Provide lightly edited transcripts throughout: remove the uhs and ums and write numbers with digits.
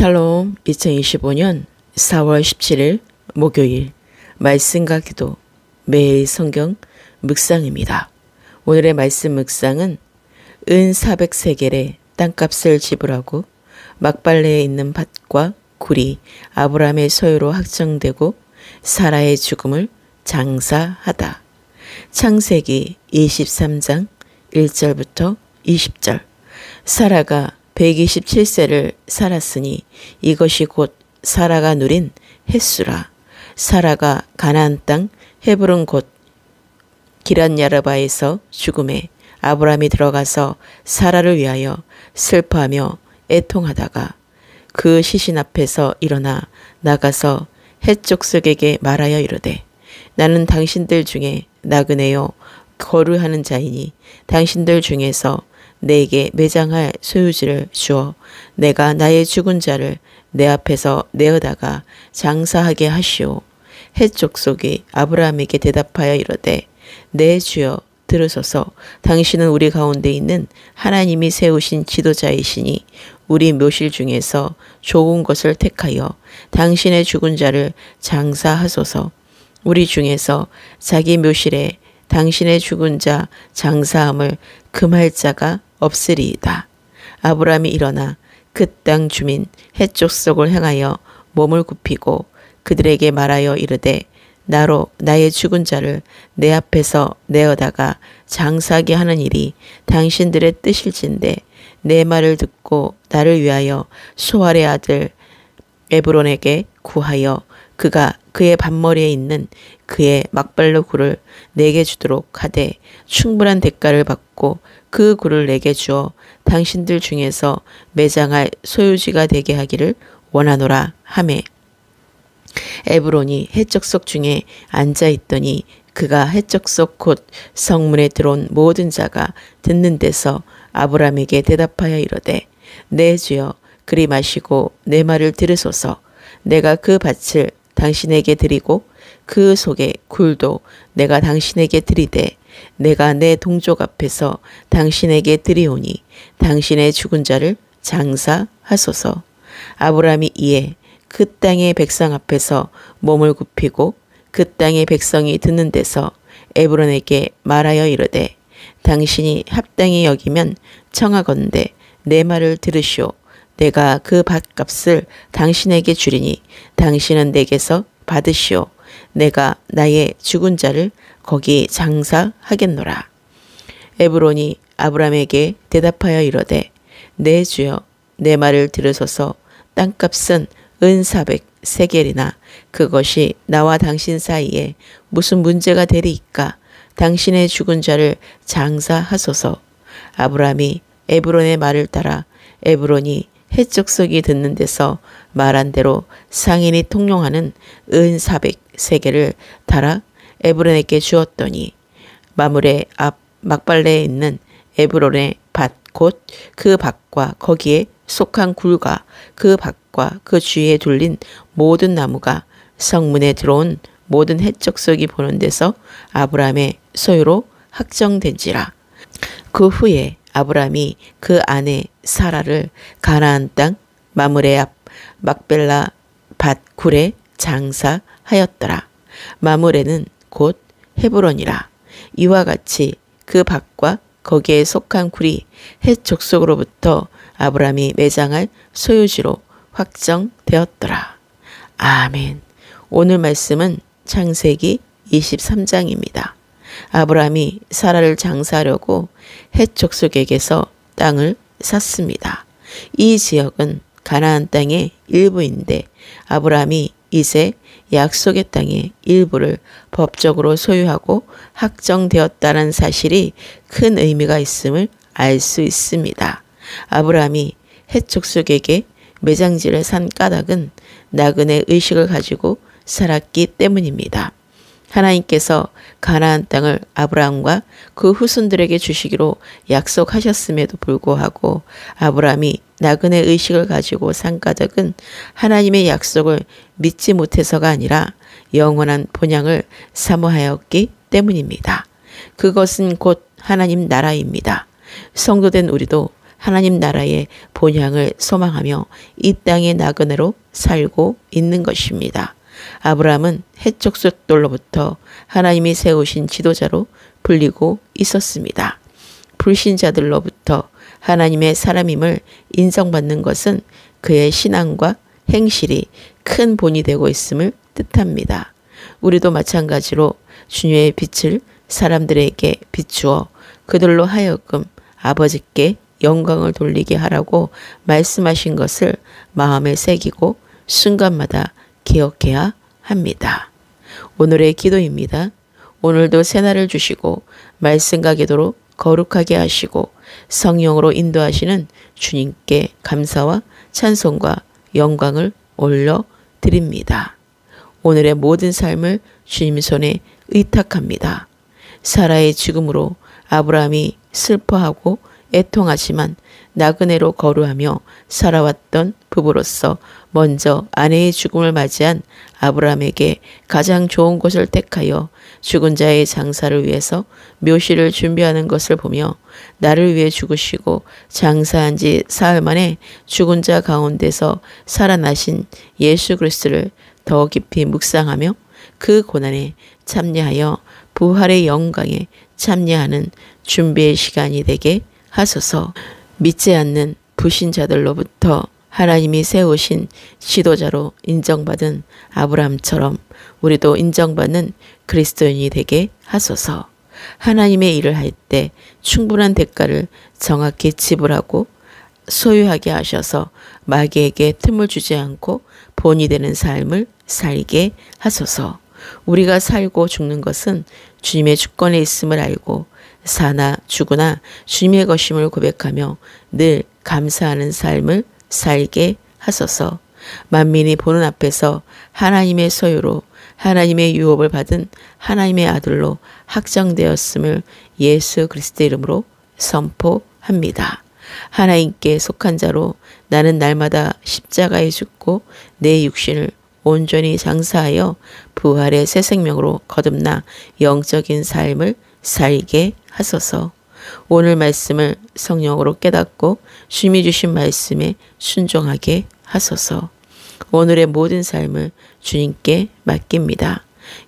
샬롬. 2025년 4월 17일 목요일 말씀과 기도 매일 성경 묵상입니다. 오늘의 말씀 묵상은 은 400세겔의 땅값을 지불하고 막발레에 있는 밭과 굴이 아브라함의 소유로 확정되고 사라의 죽음을 장사하다. 창세기 23장 1절부터 20절. 사라가 127세를 살았으니 이것이 곧 사라가 누린 햇수라. 사라가 가나안 땅 헤브론 곧 기럇야르바에서 죽음에 아브라함이 들어가서 사라를 위하여 슬퍼하며 애통하다가 그 시신 앞에서 일어나 나가서 헷 족속에게 말하여 이르되 나는 당신들 중에 나그네요 거류하는 자이니 당신들 중에서 내게 매장할 소유지를 주어 내가 나의 죽은 자를 내 앞에서 내어다가 장사하게 하시오. 헷 족속이 아브라함에게 대답하여 이르되 내 주여 들으소서. 당신은 우리 가운데 있는 하나님이 세우신 지도자이시니 우리 묘실 중에서 좋은 것을 택하여 당신의 죽은 자를 장사하소서. 우리 중에서 자기 묘실에 당신의 죽은 자 장사함을 금할 자가 없으리이다. 아브라함이 일어나 그 땅 주민 헷 족속을 향하여 몸을 굽히고 그들에게 말하여 이르되 나로 나의 죽은 자를 내 앞에서 내어다가 장사하게 하는 일이 당신들의 뜻일진데 내 말을 듣고 나를 위하여 수알의 아들 에브론에게 구하여 그가 그의 밭머리에 있는 그의 막발로 굴을 내게 주도록 하되 충분한 대가를 받고 그 굴을 내게 주어 당신들 중에서 매장할 소유지가 되게 하기를 원하노라 하매 에브론이 헷 족속 중에 앉아있더니 그가 헷 족속 곧 성문에 들어온 모든 자가 듣는 데서 아브라함에게 대답하여 이르되 내 주여 그리 마시고 내 말을 들으소서. 내가 그 밭을 당신에게 드리고 그 속에 굴도 내가 당신에게 드리되 내가 내 동족 앞에서 당신에게 드리오니 당신의 죽은 자를 장사하소서. 아브라함이 이에 그 땅의 백성 앞에서 몸을 굽히고 그 땅의 백성이 듣는 데서 에브론에게 말하여 이르되 당신이 합당히 여기면 청하건대 내 말을 들으시오. 내가 그 밭값을 당신에게 주리니 당신은 내게서 받으시오. 내가 나의 죽은 자를 거기 장사하겠노라. 에브론이 아브라함에게 대답하여 이르되 내 주여 내 말을 들으소서. 땅값은 은 400세겔이나 그것이 나와 당신 사이에 무슨 문제가 되리이까. 당신의 죽은 자를 장사하소서. 아브라함이 에브론의 말을 따라 에브론이 헷 족속이 듣는 데서 말한 대로 상인이 통용하는 은 400세겔을 달아 에브론에게 주었더니 마므레 앞 막발레에 있는 에브론의 밭 곧 그 밭과 거기에 속한 굴과 그 밭과 그 주위에 둘린 모든 나무가 성문에 들어온 모든 헷 족속이 보는 데서 아브라함의 소유로 확정된지라. 그 후에 아브라함이 그 아내 사라를 가나안 땅 마므레 앞 막벨라 밭 굴에 장사하였더라. 마므레는 곧 헤브론이라. 이와 같이 그 밭과 거기에 속한 굴이 헷 족속으로부터 아브라함이 매장할 소유지로 확정되었더라. 아멘. 오늘 말씀은 창세기 23장입니다. 아브라함이 사라를 장사하려고 헷 족속에게서 땅을 샀습니다. 이 지역은 가나안 땅의 일부인데 아브라함이 이제 약속의 땅의 일부를 법적으로 소유하고 확정되었다는 사실이 큰 의미가 있음을 알 수 있습니다. 아브라함이 헷 족속에게 매장지를 산 까닭은 나그네 의식을 가지고 살았기 때문입니다. 하나님께서 가나안 땅을 아브라함과 그 후손들에게 주시기로 약속하셨음에도 불구하고 아브라함이 나그네 의식을 가지고 산 까닭은 하나님의 약속을 믿지 못해서가 아니라 영원한 본향을 사모하였기 때문입니다. 그것은 곧 하나님 나라입니다. 성도된 우리도 하나님 나라의 본향을 소망하며 이 땅의 나그네로 살고 있는 것입니다. 아브라함은 해족속들로부터 하나님이 세우신 지도자로 불리고 있었습니다. 불신자들로부터 하나님의 사람임을 인정받는 것은 그의 신앙과 행실이 큰 본이 되고 있음을 뜻합니다. 우리도 마찬가지로 주님의 빛을 사람들에게 비추어 그들로 하여금 아버지께 영광을 돌리게 하라고 말씀하신 것을 마음에 새기고 순간마다 기억해야 합니다. 오늘의 기도입니다. 오늘도 새날을 주시고 말씀과 기도로 거룩하게 하시고 성령으로 인도하시는 주님께 감사와 찬송과 영광을 올려드립니다. 오늘의 모든 삶을 주님 손에 의탁합니다. 사라의 죽음으로 아브라함이 슬퍼하고 애통하지만 나그네로 거류하며 살아왔던 부부로서 먼저 아내의 죽음을 맞이한 아브라함에게 가장 좋은 곳을 택하여 죽은 자의 장사를 위해서 묘실을 준비하는 것을 보며 나를 위해 죽으시고 장사한 지 사흘 만에 죽은 자 가운데서 살아나신 예수 그리스도를 더 깊이 묵상하며 그 고난에 참여하여 부활의 영광에 참여하는 준비의 시간이 되게 하소서. 믿지 않는 불신자들로부터 하나님이 세우신 지도자로 인정받은 아브라함처럼 우리도 인정받는 그리스도인이 되게 하소서. 하나님의 일을 할 때 충분한 대가를 정확히 지불하고 소유하게 하셔서 마귀에게 틈을 주지 않고 본이 되는 삶을 살게 하소서. 우리가 살고 죽는 것은 주님의 주권에 있음을 알고 사나 죽으나 주님의 것임을 고백하며 늘 감사하는 삶을 살게 하소서. 만민이 보는 앞에서 하나님의 소유로 하나님의 유업을 받은 하나님의 아들로 확정되었음을 예수 그리스도의 이름으로 선포합니다. 하나님께 속한 자로 나는 날마다 십자가에 죽고 내 육신을 온전히 장사하여 부활의 새 생명으로 거듭나 영적인 삶을 살게 하소서. 오늘 말씀을 성령으로 깨닫고 주님이 주신 말씀에 순종하게 하소서. 오늘의 모든 삶을 주님께 맡깁니다.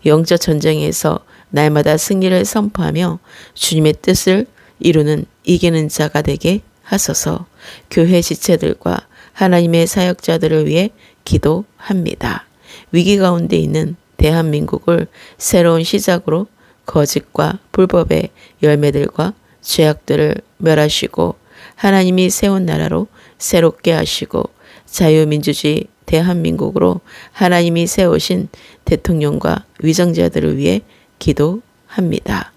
영적 전쟁에서 날마다 승리를 선포하며 주님의 뜻을 이루는 이기는 자가 되게 하소서. 교회 지체들과 하나님의 사역자들을 위해 기도합니다. 위기 가운데 있는 대한민국을 새로운 시작으로 거짓과 불법의 열매들과 죄악들을 멸하시고 하나님이 세운 나라로 새롭게 하시고 자유민주주의 대한민국으로 하나님이 세우신 대통령과 위정자들을 위해 기도합니다.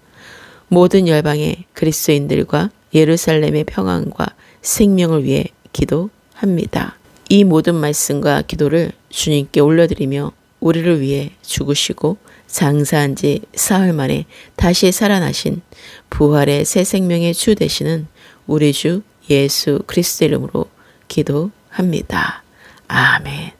모든 열방의 그리스도인들과 예루살렘의 평안과 생명을 위해 기도합니다. 이 모든 말씀과 기도를 주님께 올려드리며 우리를 위해 죽으시고 장사한 지 사흘 만에 다시 살아나신 부활의 새 생명의 주 되시는 우리 주 예수 그리스도 이름으로 기도합니다. 아멘.